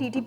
TTP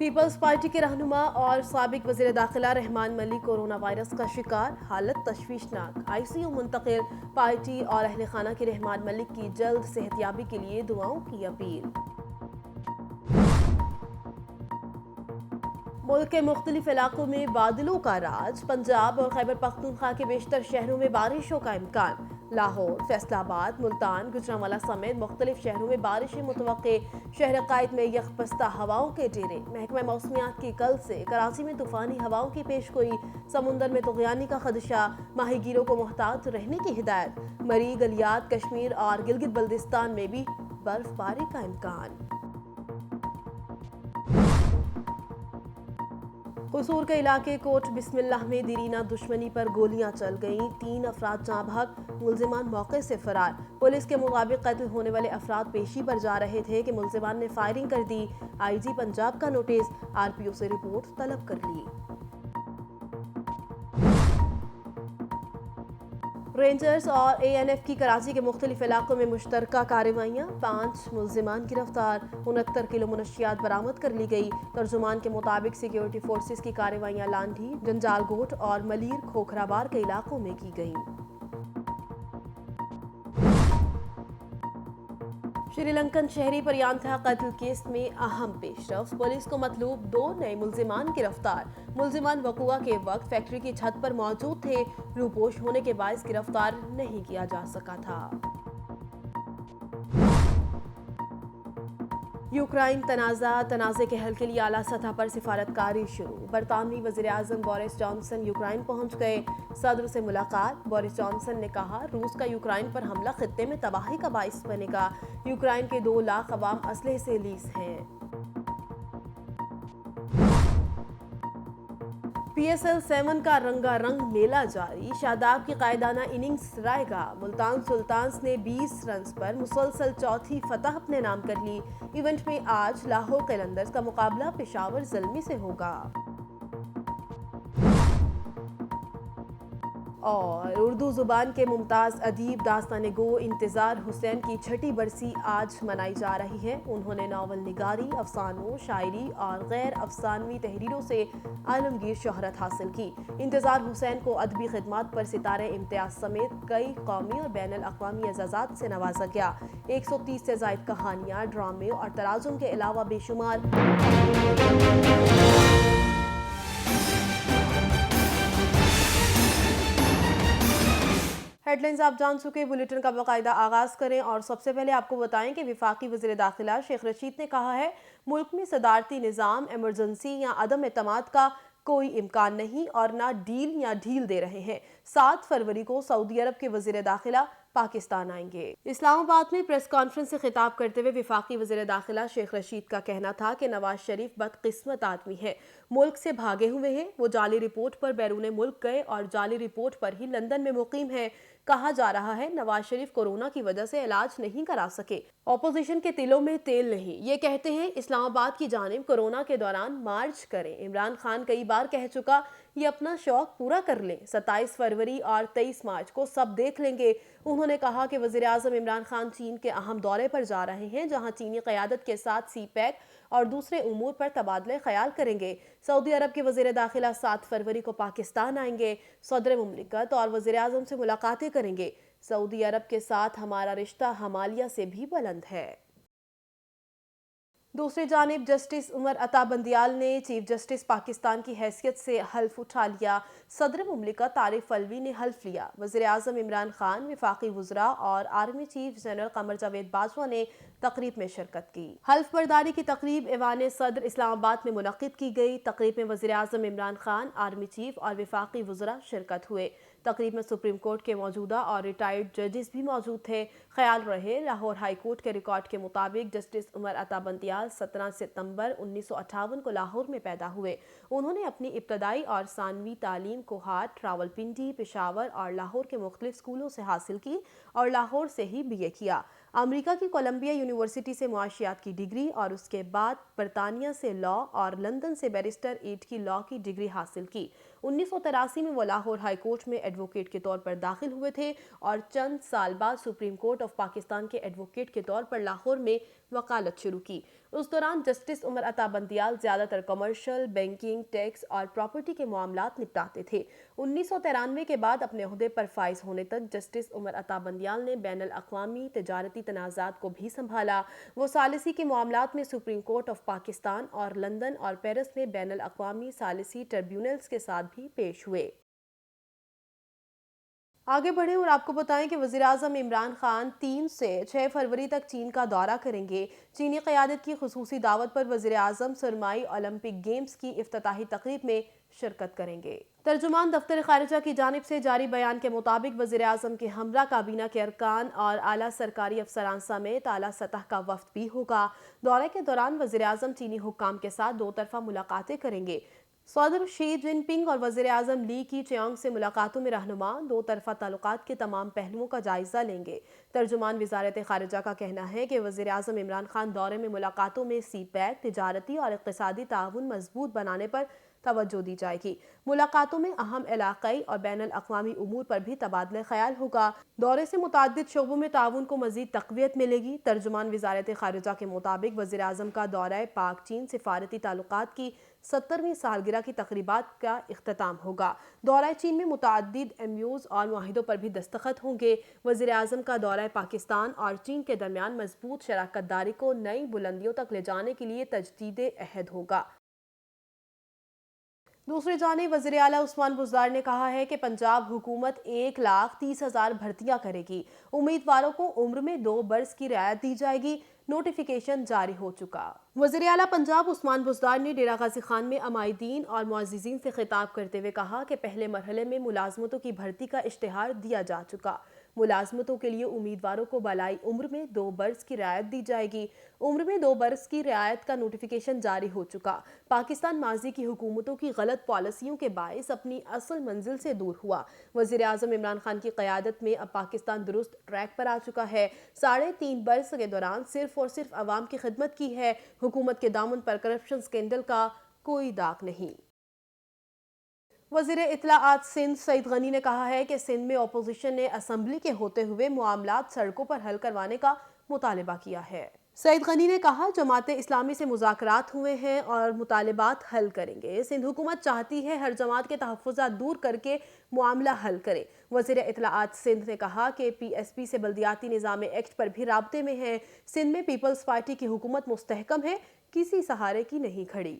Peoples party کے رہنما اور سابق وزیر داخلہ رحمان ملک کورونا وائرس کا شکار، حالت تشویشناک، ICU منتقل۔ پارٹی اور اہل خانہ کی رحمان ملک کی جلد صحتیابی کے لیے دعاؤں کی اپیل۔ ملک کے مختلف علاقوں میں بادلوں کا راج، پنجاب اور خیبر پختونخوا کے بیشتر شہروں میں بارشوں کا امکان۔ لاہور، فیصل آباد، ملتان، گوجرانوالہ سمیت مختلف شہروں میں بارشیں متوقع۔ شہر قائد میں یکپستہ ہواؤں کے ڈیرے۔ محکمہ موسمیات کی کل سے کراچی میں طوفانی ہواؤں کی پیشگوئی، سمندر میں طغیانی کا خدشہ، ماہی گیروں کو محتاط رہنے کی ہدایت۔ مری، گلیات، کشمیر اور گلگت بلتستان میں بھی برف باری کا امکان۔ قصور کے علاقے کوٹ بسم اللہ میں دیرینہ دشمنی پر گولیاں چل گئیں، 3 افراد جاں بحق، ملزمان موقع سے فرار۔ پولیس کے مطابق قتل ہونے والے افراد پیشی پر جا رہے تھے کہ ملزمان نے فائرنگ کر دی۔ IG پنجاب کا نوٹس، RPO سے رپورٹ طلب کر لی۔ رینجرز اور ANF کی کراچی کے مختلف علاقوں میں مشترکہ کارروائیاں، 5 ملزمان گرفتار، 69 کلو منشیات برآمد کر لی گئی۔ ترجمان کے مطابق سیکیورٹی فورسز کی کارروائیاں لانڈھی، جنجال گوٹ اور ملیر کھوکھرابار کے علاقوں میں کی گئیں۔ شری لنکن شہری پریانتھا قتل کیس میں اہم پیش رفت، پولیس کو مطلوب 2 نئے ملزمان گرفتار۔ ملزمان وقوع کے وقت فیکٹری کی چھت پر موجود تھے، روپوش ہونے کے باعث گرفتار نہیں کیا جا سکا تھا۔ یوکرائن تنازع کے حل کے لیے اعلیٰ سطح پر سفارتکاری شروع۔ برطانوی وزیر اعظم بورس جانسن یوکرائن پہنچ گئے، صدر سے ملاقات۔ بورس جانسن نے کہا، روس کا یوکرائن پر حملہ خطے میں تباہی کا باعث بنے گا۔ یوکرائن کے 2 لاکھ عوام اسلحے سے لیس ہیں۔ PSL 7 کا رنگا رنگ میلہ جاری، شاداب کی قائدانہ اننگز رائے گا۔ ملتان سلطانز نے 20 رنز پر مسلسل چوتھی فتح اپنے نام کر لی۔ ایونٹ میں آج لاہور قلندرز کا مقابلہ پشاور زلمی سے ہوگا۔ اور اردو زبان کے ممتاز ادیب داستان گو انتظار حسین کی 6ٹی برسی آج منائی جا رہی ہے۔ انہوں نے ناول نگاری، افسانوں، شاعری اور غیر افسانوی تحریروں سے عالمگیر شہرت حاصل کی۔ انتظار حسین کو ادبی خدمات پر ستارہ امتیاز سمیت کئی قومی اور بین الاقوامی اعزازات سے نوازا گیا۔ 130 سے زائد کہانیاں، ڈرامے اور تراجم کے علاوہ بے شمار ہیڈ لائنز آپ جان چکے، بلیٹن کا باقاعدہ آغاز کریں اور سب سے پہلے آپ کو بتائیں کہ وفاقی وزیر داخلہ شیخ رشید نے کہا ہے، ملک میں صدارتی نظام، ایمرجنسی یا عدم اعتماد کا کوئی امکان نہیں اور نہ ڈیل یا ڈھیل دے رہے ہیں۔ 7 فروری کو سعودی عرب کے وزیر داخلہ پاکستان آئیں گے۔ اسلام آباد میں پریس کانفرنس سے خطاب کرتے ہوئے وفاقی وزیر داخلہ شیخ رشید کا کہنا تھا کہ نواز شریف بدقسمت آدمی ہے، ملک سے بھاگے ہوئے ہیں۔ وہ جعلی رپورٹ پر بیرون ملک گئے اور جعلی رپورٹ پر ہی لندن میں مقیم ہے۔ کہا جا رہا ہے نواز شریف کورونا کی وجہ سے علاج نہیں کرا سکے، اپوزیشن کے تلوں میں تیل نہیں۔ یہ کہتے ہیں اسلام آباد کی جانب کورونا کے دوران مارچ کریں۔ عمران خان کئی بار کہہ چکا، یہ اپنا شوق پورا کر لیں، 27 فروری اور 23 مارچ کو سب دیکھ لیں گے۔ انہوں نے کہا کہ وزیر اعظم عمران خان چین کے اہم دورے پر جا رہے ہیں، جہاں چینی قیادت کے ساتھ سی پیک اور دوسرے امور پر تبادلہ خیال کریں گے۔ سعودی عرب کے وزیر داخلہ 7 فروری کو پاکستان آئیں گے، صدر مملکت اور وزیر اعظم سے ملاقاتیں کریں گے۔ سعودی عرب کے ساتھ ہمارا رشتہ ہمالیہ سے بھی بلند ہے۔ دوسری جانب جسٹس عمر عطا بندیال نے چیف جسٹس پاکستان کی حیثیت سے حلف اٹھا لیا۔ صدر مملکت طارق الوی نے حلف لیا۔ وزیر اعظم عمران خان، وفاقی وزراء اور army chief general Qamar Javed Bajwa نے تقریب میں شرکت کی۔ حلف برداری کی تقریب ایوان صدر اسلام آباد میں منعقد کی گئی۔ تقریب میں وزیر اعظم عمران خان، آرمی چیف اور وفاقی وزراء شرکت ہوئے۔ تقریب میں سپریم کورٹ کے موجودہ اور ریٹائرڈ ججز بھی موجود تھے۔ خیال رہے لاہور ہائی کورٹ کے ریکارڈ کے مطابق جسٹس عمر عطا بندیال 17 ستمبر 1958 کو لاہور میں پیدا ہوئے۔ انہوں نے اپنی ابتدائی اور ثانوی تعلیم کوہاٹ، راولپنڈی، پشاور اور لاہور کے مختلف اسکولوں سے حاصل کی اور لاہور سے ہی BA کیا۔ امریکہ کی کولمبیا یونیورسٹی سے معاشیات کی ڈگری اور اس کے بعد برطانیہ سے لاء اور لندن سے بیرسٹر 8 کی لاء کی ڈگری حاصل کی۔ 1983 میں وہ لاہور ہائی کورٹ میں ایڈوکیٹ کے طور پر داخل ہوئے تھے اور چند سال بعد سپریم کورٹ آف پاکستان کے ایڈوکیٹ کے طور پر لاہور میں وکالت شروع کی۔ اس دوران جسٹس عمر عطا بندیال زیادہ تر کمرشل، بینکنگ، ٹیکس اور پراپرٹی کے معاملات نپٹاتے تھے۔ 1993 کے بعد اپنے عہدے پر فائز ہونے تک جسٹس عمر عطا بندیال نے بین الاقوامی تجارتی تنازعات کو بھی سنبھالا۔ وہ ثالثی کے معاملات میں سپریم کورٹ آف پاکستان اور لندن اور پیرس میں بین الاقوامی ثالثی ٹریبیونلز کے ساتھ بھی پیش ہوئے۔ آگے بڑھیں اور آپ کو بتائیں کہ وزیراعظم عمران خان 3 سے 6 فروری تک چین کا دورہ کریں گے۔ چینی قیادت کی خصوصی دعوت پر وزیراعظم سرمائی اولمپک گیمز کی افتتاحی تقریب میں شرکت کریں گے۔ ترجمان دفتر خارجہ کی جانب سے جاری بیان کے مطابق وزیراعظم کے ہمراہ کابینہ کے ارکان اور اعلیٰ سرکاری افسران سمیت اعلیٰ سطح کا وفد بھی ہوگا۔ دورے کے دوران وزیراعظم چینی حکام کے ساتھ 2 طرفہ ملاقاتیں کریں گے۔ صدر شی جن پنگ اور وزیراعظم لی کی چیانگ سے ملاقاتوں میں رہنما 2 طرفہ تعلقات کے تمام پہلوؤں کا جائزہ لیں گے۔ ترجمان وزارت خارجہ کا کہنا ہے کہ وزیراعظم عمران خان دورے میں ملاقاتوں میں سی پیک، تجارتی اور اقتصادی تعاون مضبوط بنانے پر توجہ دی جائے گی۔ ملاقاتوں میں اہم علاقائی اور بین الاقوامی امور پر بھی تبادلہ خیال ہوگا۔ دورے سے متعدد شعبوں میں تعاون کو مزید تقویت ملے گی۔ ترجمان وزارت خارجہ کے مطابق وزیراعظم کا دورہ پاک چین سفارتی تعلقات کی 70ویں سالگرہ کی تقریبات کا اختتام ہوگا۔ دورہ چین میں متعدد ایم یوز اور معاہدوں پر بھی دستخط ہوں گے۔ وزیراعظم کا دورہ پاکستان اور چین کے درمیان مضبوط شراکت داری کو نئی بلندیوں تک لے جانے کے لیے تجدید عہد ہوگا۔ دوسری جانب وزیر اعلیٰ عثمان بزدار نے کہا ہے کہ پنجاب حکومت 1,30,000 بھرتیاں کرے گی۔ امیدواروں کو عمر میں 2 برس کی رعایت دی جائے گی۔ نوٹیفیکیشن جاری ہو چکا۔ وزیر اعلیٰ پنجاب عثمان بزدار نے ڈیرہ غازی خان میں عمائدین اور معززین سے خطاب کرتے ہوئے کہا کہ پہلے مرحلے میں ملازمتوں کی بھرتی کا اشتہار دیا جا چکا۔ ملازمتوں کے لیے امیدواروں کو بالائی عمر میں 2 برس کی رعایت دی جائے گی۔ عمر میں 2 برس کی رعایت کا نوٹیفیکیشن جاری ہو چکا۔ پاکستان ماضی کی حکومتوں کی غلط پالیسیوں کے باعث اپنی اصل منزل سے دور ہوا۔ وزیر اعظم عمران خان کی قیادت میں اب پاکستان درست ٹریک پر آ چکا ہے۔ 3.5 برس کے دوران صرف اور صرف عوام کی خدمت کی ہے۔ حکومت کے دامن پر کرپشن سکینڈل کا کوئی داغ نہیں۔ وزیر اطلاعات سندھ سعید غنی نے کہا ہے کہ سندھ میں اپوزیشن نے اسمبلی کے ہوتے ہوئے معاملات سڑکوں پر حل کروانے کا مطالبہ کیا ہے۔ سعید غنی نے کہا جماعت اسلامی سے مذاکرات ہوئے ہیں اور مطالبات حل کریں گے۔ سندھ حکومت چاہتی ہے ہر جماعت کے تحفظات دور کر کے معاملہ حل کرے۔ وزیر اطلاعات سندھ نے کہا کہ پی ایس پی سے بلدیاتی نظام ایکٹ پر بھی رابطے میں ہیں۔ سندھ میں پیپلز پارٹی کی حکومت مستحکم ہے، کسی سہارے کی نہیں کھڑی۔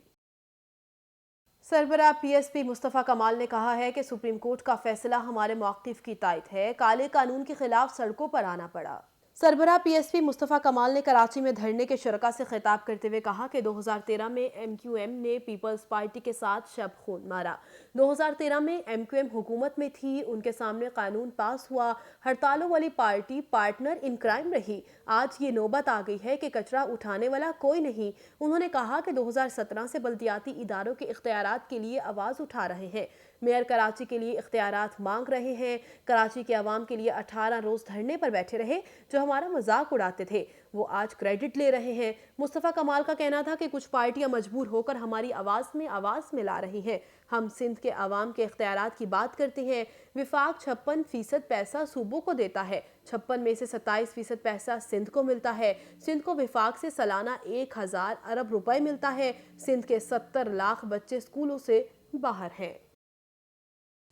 سربراہ پی ایس پی مصطفیٰ کمال نے کہا ہے کہ سپریم کورٹ کا فیصلہ ہمارے موقف کی تائید ہے۔ کالے قانون کے خلاف سڑکوں پر آنا پڑا۔ سربراہ پی ایس پی مصطفیٰ کمال نے کراچی میں دھرنے کے شرکاء سے خطاب کرتے ہوئے کہا کہ 2013 میں ایم کیو ایم نے پیپلز پارٹی کے ساتھ شب خون مارا۔ 2013 میں ایم کیو ایم حکومت میں تھی، ان کے سامنے قانون پاس ہوا، ہڑتالوں والی پارٹی پارٹنر ان کرائم رہی۔ آج یہ نوبت آ گئی ہے کہ کچرا اٹھانے والا کوئی نہیں۔ انہوں نے کہا کہ 2017 سے بلدیاتی اداروں کے اختیارات کے لیے آواز اٹھا رہے ہیں۔ میئر کراچی کے لیے اختیارات مانگ رہے ہیں۔ کراچی کے عوام کے لیے 18 روز دھرنے پر بیٹھے رہے، جو ہمارا مذاق اڑاتے تھے، وہ آج کریڈٹ لے رہے ہیں۔ مصطفیٰ کمال کا کہنا تھا کہ کچھ پارٹیاں مجبور ہو کر ہماری آواز میں آواز ملا رہی ہیں۔ ہم سندھ کے عوام کے اختیارات کی بات کرتے ہیں۔ وفاق 56% پیسہ صوبوں کو دیتا ہے، 56 میں سے 27% پیسہ سندھ کو ملتا ہے۔ سندھ کو وفاق سے سالانہ 1000 ارب روپے ملتا ہے۔ سندھ کے 70 لاکھ بچے سکولوں سے باہر ہیں۔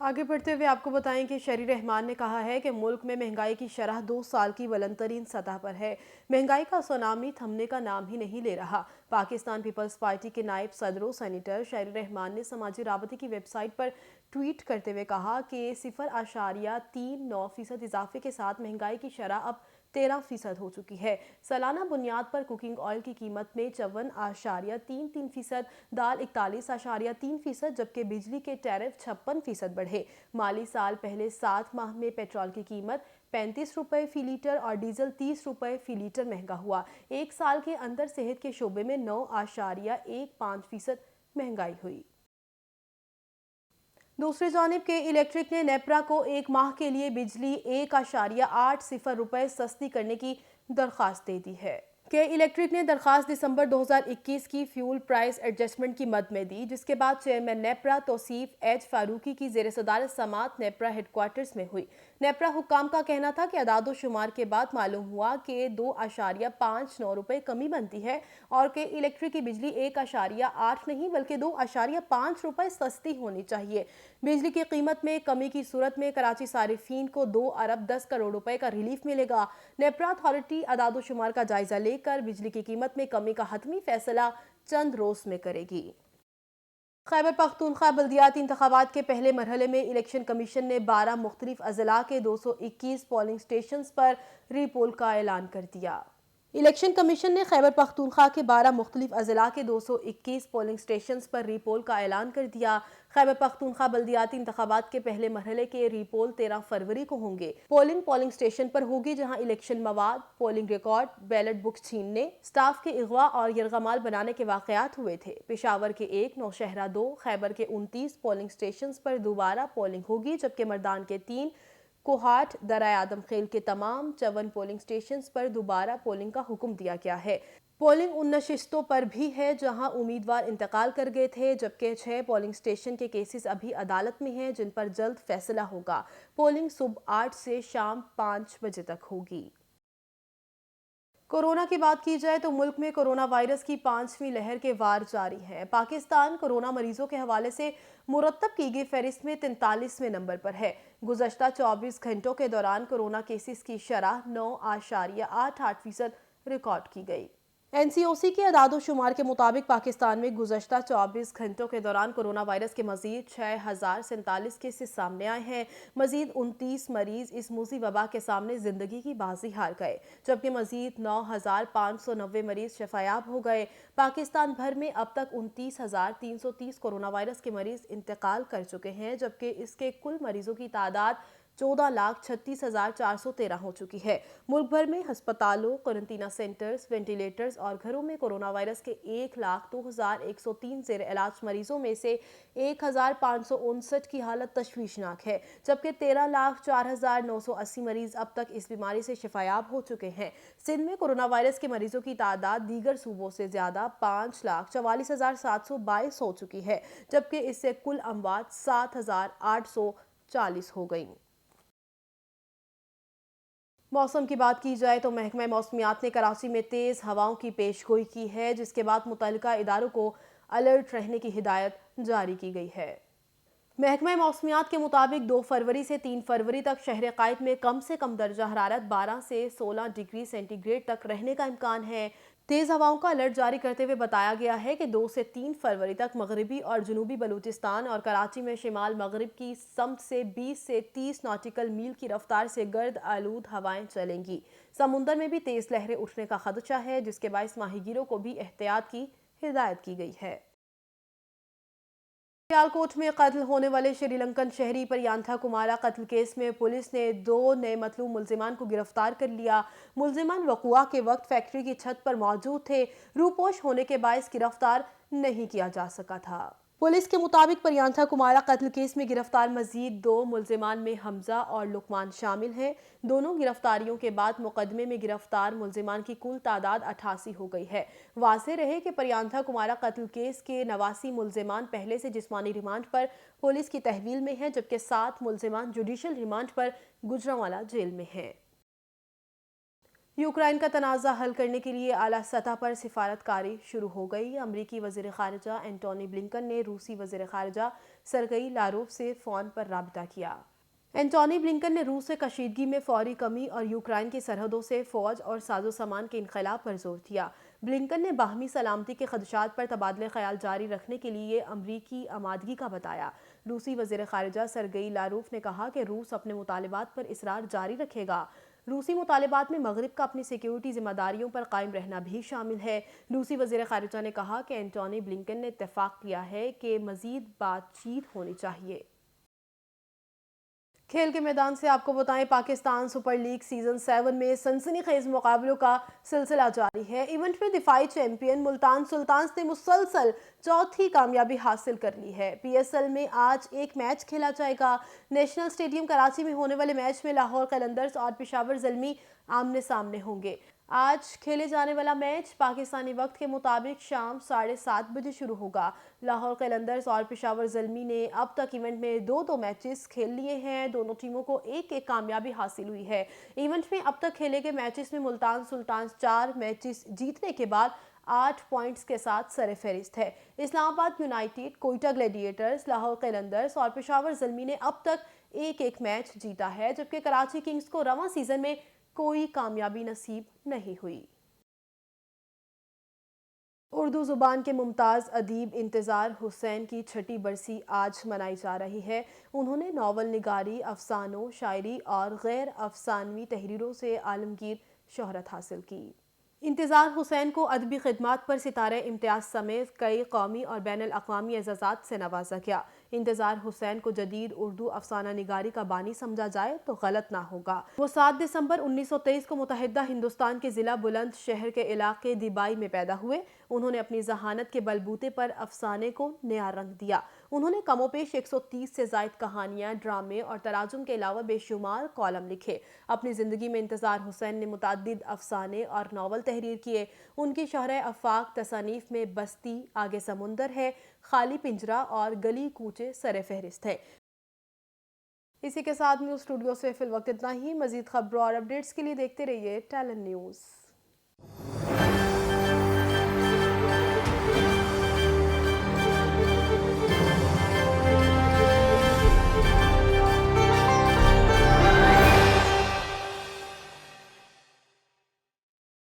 آگے بڑھتے ہوئے آپ کو بتائیں کہ شہری رحمان نے کہا ہے کہ ملک میں مہنگائی کی شرح 2 سال کی بلند ترین سطح پر ہے۔ مہنگائی کا سونامی تھمنے کا نام ہی نہیں لے رہا۔ پاکستان پیپلز پارٹی کے نائب صدر و سینیٹر شہری رحمان نے سماجی رابطے کی ویب سائٹ پر ٹویٹ کرتے ہوئے کہا کہ 0.39% اضافے کے ساتھ مہنگائی کی شرح اب 13% ہو چکی ہے۔ سالانہ بنیاد پر کوکنگ آئل کی قیمت میں 54.33%، دال 41.3%، جبکہ بجلی کے ٹیرف 56% بڑھے۔ مالی سال پہلے 7 ماہ میں پیٹرول کی قیمت 35 روپے فی لیٹر اور ڈیزل 30 روپے فی لیٹر مہنگا ہوا۔ ایک سال کے اندر صحت کے شعبے میں 9.15% مہنگائی ہوئی۔ دوسری جانب کے الیکٹرک نے نیپرا کو 1 ماہ کے لیے بجلی 1.80 روپے سستی کرنے کی درخواست دے دی ہے۔ کہ الیکٹرک نے درخواست دسمبر 2021 کی فیول پرائس ایڈجسٹمنٹ کی مد میں دی، جس کے بعد چیئرمین نیپرا توصیف ایچ فاروقی کی زیر صدارت سماعت نیپرا ہیڈ کوارٹرز میں ہوئی۔ نیپرا حکام کا کہنا تھا کہ اعداد و شمار کے بعد معلوم ہوا کہ 2.59 روپے کمی بنتی ہے اور کہ الیکٹرک کی بجلی 1.8 نہیں بلکہ 2.5 روپے سستی ہونی چاہیے۔ بجلی کی قیمت میں کمی کی صورت میں کراچی صارفین کو 2 ارب 10 کروڑ روپے کا ریلیف ملے گا۔ نیپرا اتھارٹی اعداد و شمار کا جائزہ لے کر بجلی کی قیمت میں کمی کا حتمی فیصلہ چند روز میں کرے گی۔ خیبر پختونخوا بلدیاتی انتخابات کے پہلے مرحلے میں الیکشن کمیشن نے 12 مختلف اضلاع کے 221 پولنگ سٹیشنز پر ری پول کا اعلان کر دیا۔ الیکشن کمیشن نے خیبر پختونخوا کے 12 مختلف اضلاع کے 221 پولنگ سٹیشنز پر ری پول کا اعلان کر دیا۔ خیبر پختونخوا بلدیاتی انتخابات کے پہلے مرحلے کے ری پول 13 فروری کو ہوں گے۔ پولنگ سٹیشن پر ہوگی جہاں الیکشن مواد، پولنگ ریکارڈ، بیلٹ بک چھیننے، سٹاف کے اغوا اور یرغمال بنانے کے واقعات ہوئے تھے۔ پشاور کے 1، نوشہرہ 2، خیبر کے 29 پولنگ سٹیشنز پر دوبارہ پولنگ ہوگی، جبکہ مردان کے 3، کوہاٹ، درائے آدم خیل کے تمام 54 پولنگ سٹیشنز پر دوبارہ پولنگ کا حکم دیا گیا ہے۔ پولنگ ان نشستوں پر بھی ہے جہاں امیدوار انتقال کر گئے تھے، جبکہ 6 پولنگ سٹیشن کے کیسز ابھی عدالت میں ہیں جن پر جلد فیصلہ ہوگا۔ پولنگ صبح 8 سے شام 5 بجے تک ہوگی۔ کورونا کی بات کی جائے تو ملک میں کورونا وائرس کی 5ویں لہر کے وار جاری ہیں۔ پاکستان کورونا مریضوں کے حوالے سے مرتب کی گئی فہرست میں 43ویں نمبر پر ہے۔ گزشتہ 24 گھنٹوں کے دوران کورونا کیسز کی شرح 9.88% ریکارڈ کی گئی۔ این سی او سی کے اعداد و شمار کے مطابق پاکستان میں گزشتہ 24 گھنٹوں کے دوران کورونا وائرس کے مزید 6047 کیسز سامنے آئے ہیں۔ مزید 29 مریض اس موذی وبا کے سامنے زندگی کی بازی ہار گئے، جبکہ مزید 9590 مریض شفایاب ہو گئے۔ پاکستان بھر میں اب تک 29,330 کورونا وائرس کے مریض انتقال کر چکے ہیں، جبکہ اس کے کل مریضوں کی تعداد 14,36,413 ہو چکی ہے۔ ملک بھر میں ہسپتالوں، قرنطینہ سینٹرز، وینٹیلیٹرز اور گھروں میں کورونا وائرس کے 1,02,103 زیر علاج مریضوں میں سے 1,559 کی حالت تشویشناک ہے، جبکہ 13,04,980 مریض اب تک اس بیماری سے شفایاب ہو چکے ہیں۔ سندھ میں کورونا وائرس کے مریضوں کی تعداد دیگر صوبوں سے زیادہ 5,44,722 ہو چکی ہے، جبکہ اس سے کل اموات 7,840 ہو گئیں۔ موسم کی بات کی جائے تو محکمہ موسمیات نے کراچی میں تیز ہواؤں کی پیش گوئی کی ہے، جس کے بعد متعلقہ اداروں کو الرٹ رہنے کی ہدایت جاری کی گئی ہے۔ محکمہ موسمیات کے مطابق 2 فروری سے 3 فروری تک شہر قائد میں کم سے کم درجہ حرارت 12 سے 16 ڈگری سینٹی گریڈ تک رہنے کا امکان ہے۔ تیز ہواؤں کا الرٹ جاری کرتے ہوئے بتایا گیا ہے کہ 2 سے 3 فروری تک مغربی اور جنوبی بلوچستان اور کراچی میں شمال مغرب کی سمت سے 20 سے 30 ناٹیکل میل کی رفتار سے گرد آلود ہوائیں چلیں گی۔ سمندر میں بھی تیز لہریں اٹھنے کا خدشہ ہے، جس کے باعث ماہی گیروں کو بھی احتیاط کی ہدایت کی گئی ہے۔ سیالکوٹ میں قتل ہونے والے سری لنکن شہری پریانتھا کمارا قتل کیس میں پولیس نے 2 نئے مطلوب ملزمان کو گرفتار کر لیا۔ ملزمان وقوع کے وقت فیکٹری کی چھت پر موجود تھے، روپوش ہونے کے باعث گرفتار نہیں کیا جا سکا تھا۔ پولیس کے مطابق پریانتھا کمارا قتل کیس میں گرفتار مزید 2 ملزمان میں حمزہ اور لقمان شامل ہیں۔ دونوں گرفتاریوں کے بعد مقدمے میں گرفتار ملزمان کی کل تعداد 88 ہو گئی ہے۔ واضح رہے کہ پریانتھا کمارا قتل کیس کے 89 ملزمان پہلے سے جسمانی ریمانڈ پر پولیس کی تحویل میں ہیں، جبکہ 7 ملزمان جوڈیشل ریمانڈ پر گجرانوالہ جیل میں ہیں۔ یوکرائن کا تنازع حل کرنے کے لیے اعلیٰ سطح پر سفارت کاری شروع ہو گئی۔ امریکی وزیر خارجہ اینٹونی بلنکن نے روسی وزیر خارجہ سرگئی لاروف سے فون پر رابطہ کیا۔ اینٹونی بلنکن نے روس سے کشیدگی میں فوری کمی اور یوکرائن کی سرحدوں سے فوج اور ساز و سامان کے انخلا پر زور دیا۔ بلنکن نے باہمی سلامتی کے خدشات پر تبادلہ خیال جاری رکھنے کے لیے امریکی آمادگی کا بتایا۔ روسی وزیر خارجہ سرگئی لاروف نے کہا کہ روس اپنے مطالبات پر اصرار جاری رکھے گا۔ روسی مطالبات میں مغرب کا اپنی سیکیورٹی ذمہ داریوں پر قائم رہنا بھی شامل ہے۔ روسی وزیر خارجہ نے کہا کہ اینٹونی بلنکن نے اتفاق کیا ہے کہ مزید بات چیت ہونی چاہیے۔ کھیل کے میدان سے آپ کو بتائیں، پاکستان سپر لیگ سیزن 7 میں سنسنی خیز مقابلوں کا سلسلہ جاری ہے۔ ایونٹ میں دفاعی چیمپئن ملتان سلطانز نے مسلسل 4تھی کامیابی حاصل کر لی ہے۔ پی ایس ایل میں آج ایک میچ کھیلا جائے گا۔ نیشنل اسٹیڈیم کراچی میں ہونے والے میچ میں لاہور قلندرز اور پشاور زلمی آمنے سامنے ہوں گے۔ آج کھیلے جانے والا میچ پاکستانی وقت کے مطابق شام 7:30 بجے شروع ہوگا۔ لاہور قلندرز اور پشاور زلمی نے اب تک ایونٹ میں 2 میچز کھیل لیے ہیں۔ دونوں ٹیموں کو ایک کامیابی حاصل ہوئی ہے۔ ایونٹ میں اب تک کھیلے گئے میچز میں ملتان سلطانز 4 میچز جیتنے کے بعد 8 پوائنٹس کے ساتھ سر فہرست ہے۔ اسلام آباد یونائیٹڈ، کوئٹہ گلیڈیٹرز، لاہور قلندرز اور پشاور زلمی نے اب تک ایک میچ جیتا ہے، جبکہ کراچی کنگز کو رواں سیزن میں کوئی کامیابی نصیب نہیں ہوئی۔ اردو زبان کے ممتاز ادیب انتظار حسین کی 6 برسی آج منائی جا رہی ہے۔ انہوں نے ناول نگاری، افسانوں، شاعری اور غیر افسانوی تحریروں سے عالمگیر شہرت حاصل کی۔ انتظار حسین کو ادبی خدمات پر ستارہ امتیاز سمیت کئی قومی اور بین الاقوامی اعزازات سے نوازا گیا۔ انتظار حسین کو جدید اردو افسانہ نگاری کا بانی سمجھا جائے تو غلط نہ ہوگا۔ وہ 7 دسمبر 1923 کو متحدہ ہندوستان کے ضلع بلند شہر کے علاقے دیبائی میں پیدا ہوئے۔ انہوں نے اپنی ذہانت کے بلبوتے پر افسانے کو نیا رنگ دیا۔ انہوں نے کم و بیش 130 سے زائد کہانیاں، ڈرامے اور تراجم کے علاوہ بے شمار کالم لکھے۔ اپنی زندگی میں انتظار حسین نے متعدد افسانے اور ناول تحریر کیے۔ ان کی شہرہ آفاق تصانیف میں بستی، آگے سمندر ہے، خالی پنجرہ اور گلی کوچے سر فہرست ہے۔ اسی کے ساتھ نیوز اسٹوڈیو سے فی الوقت اتنا ہی۔ مزید خبروں اور اپڈیٹس کے لیے دیکھتے رہیے ٹیلن نیوز۔